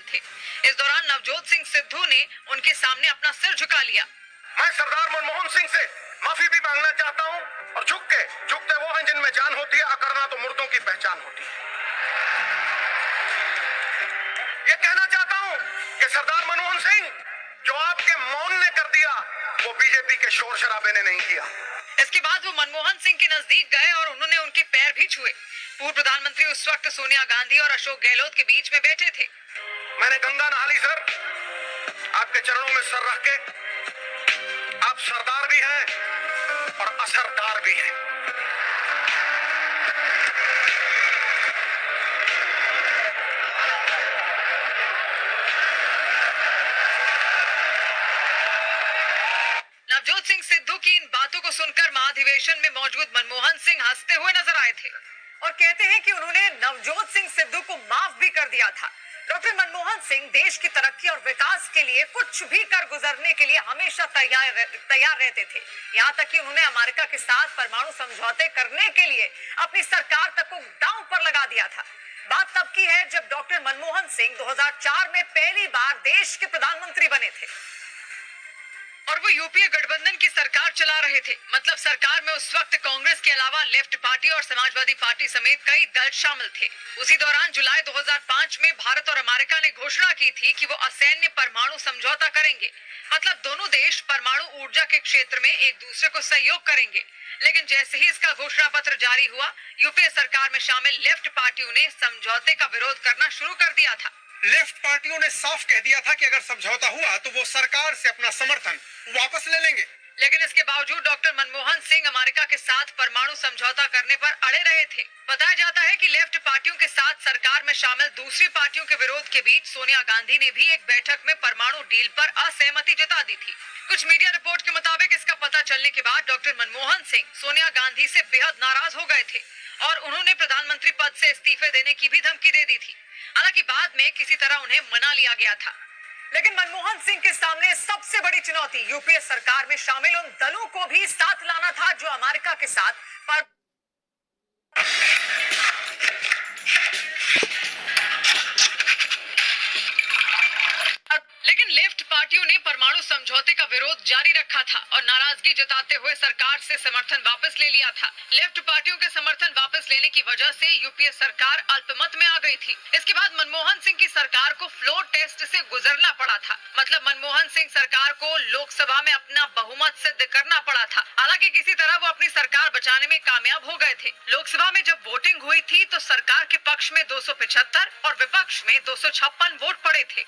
थे। इस दौरान नवजोत सिंह सिद्धू ने उनके सामने अपना सिर झुका लिया। मैं सरदार मनमोहन सिंह से माफी भी मांगना चाहता हूं और झुकते वो हैं जिनमें जान होती है, अकड़ना तो मुर्दों की पहचान होती है। ये कहना चाहता हूं कि सरदार मनमोहन सिंह, जो आपके मौन ने कर दिया वो बीजेपी के शोर शराबे ने नहीं किया। इसके बाद वो मनमोहन सिंह के नजदीक गए और उन्होंने उनके पैर भी छुए। पूर्व प्रधानमंत्री उस वक्त सोनिया गांधी और अशोक गहलोत के बीच में बैठे थे। मैंने गंगा नहा ली सर, आपके चरणों में सर रख के। आप सरदार भी हैं और असरदार भी हैं। नवजोत सिंह सिद्धू की इन बातों को सुनकर महाधिवेशन में मौजूद मनमोहन सिंह हंसते हुए नजर आए थे और कहते हैं कि उन्होंने नवजोत सिंह सिद्धू को माफ भी कर दिया था। डॉक्टर मनमोहन सिंह देश की तरक्की और विकास के लिए कुछ भी कर गुजरने के लिए हमेशा तैयार रहते थे। यहाँ तक कि उन्होंने अमेरिका के साथ परमाणु समझौते करने के लिए अपनी सरकार तक को दांव पर लगा दिया था। बात तब की है जब डॉक्टर मनमोहन सिंह 2004 में पहली बार देश के प्रधानमंत्री बने थे और वो यूपीए गठबंधन की सरकार चला रहे थे। मतलब सरकार में उस वक्त कांग्रेस के अलावा लेफ्ट पार्टी और समाजवादी पार्टी समेत कई दल शामिल थे। उसी दौरान जुलाई 2005 में भारत और अमेरिका ने घोषणा की थी कि वो असैन्य परमाणु समझौता करेंगे। मतलब दोनों देश परमाणु ऊर्जा के क्षेत्र में एक दूसरे को सहयोग करेंगे। लेकिन जैसे ही इसका घोषणा पत्र जारी हुआ, यूपीए सरकार में शामिल लेफ्ट पार्टियों ने समझौते का विरोध करना शुरू कर दिया था। लेफ्ट पार्टियों ने साफ कह दिया था कि अगर समझौता हुआ तो वो सरकार से अपना समर्थन वापस ले लेंगे। लेकिन इसके बावजूद डॉक्टर मनमोहन सिंह अमेरिका के साथ परमाणु समझौता करने पर अड़े रहे थे। बताया जाता है कि लेफ्ट पार्टियों के साथ सरकार में शामिल दूसरी पार्टियों के विरोध के बीच सोनिया गांधी ने भी एक बैठक में परमाणु डील पर असहमति जता दी थी। कुछ मीडिया रिपोर्ट के मुताबिक इसका पता चलने के बाद डॉक्टर मनमोहन सिंह सोनिया गांधी से बेहद नाराज हो गए थे और उन्होंने प्रधानमंत्री पद से इस्तीफे देने की भी धमकी दे दी थी। हालांकि बाद में किसी तरह उन्हें मना लिया गया था। लेकिन मनमोहन सिंह के सामने सबसे बड़ी चुनौती यूपीए सरकार में शामिल उन दलों को भी साथ लाना था जो अमेरिका के साथ लेकिन लेफ्ट पार्टियों ने परमाणु समझौते का विरोध जारी रखा था और नाराजगी जताते हुए सरकार से समर्थन वापस ले लिया था। लेफ्ट पार्टियों के समर्थन वापस लेने की वजह से यूपीए सरकार अल्पमत में आ गई थी। इसके बाद मनमोहन सिंह की सरकार को फ्लोर टेस्ट से गुजरना पड़ा था। मतलब मनमोहन सिंह सरकार को लोकसभा में अपना बहुमत सिद्ध करना पड़ा था। हालांकि किसी तरह वो अपनी सरकार बचाने में कामयाब हो गए थे। लोकसभा में जब वोटिंग हुई थी तो सरकार के पक्ष में 275 और विपक्ष में 256 वोट पड़े थे।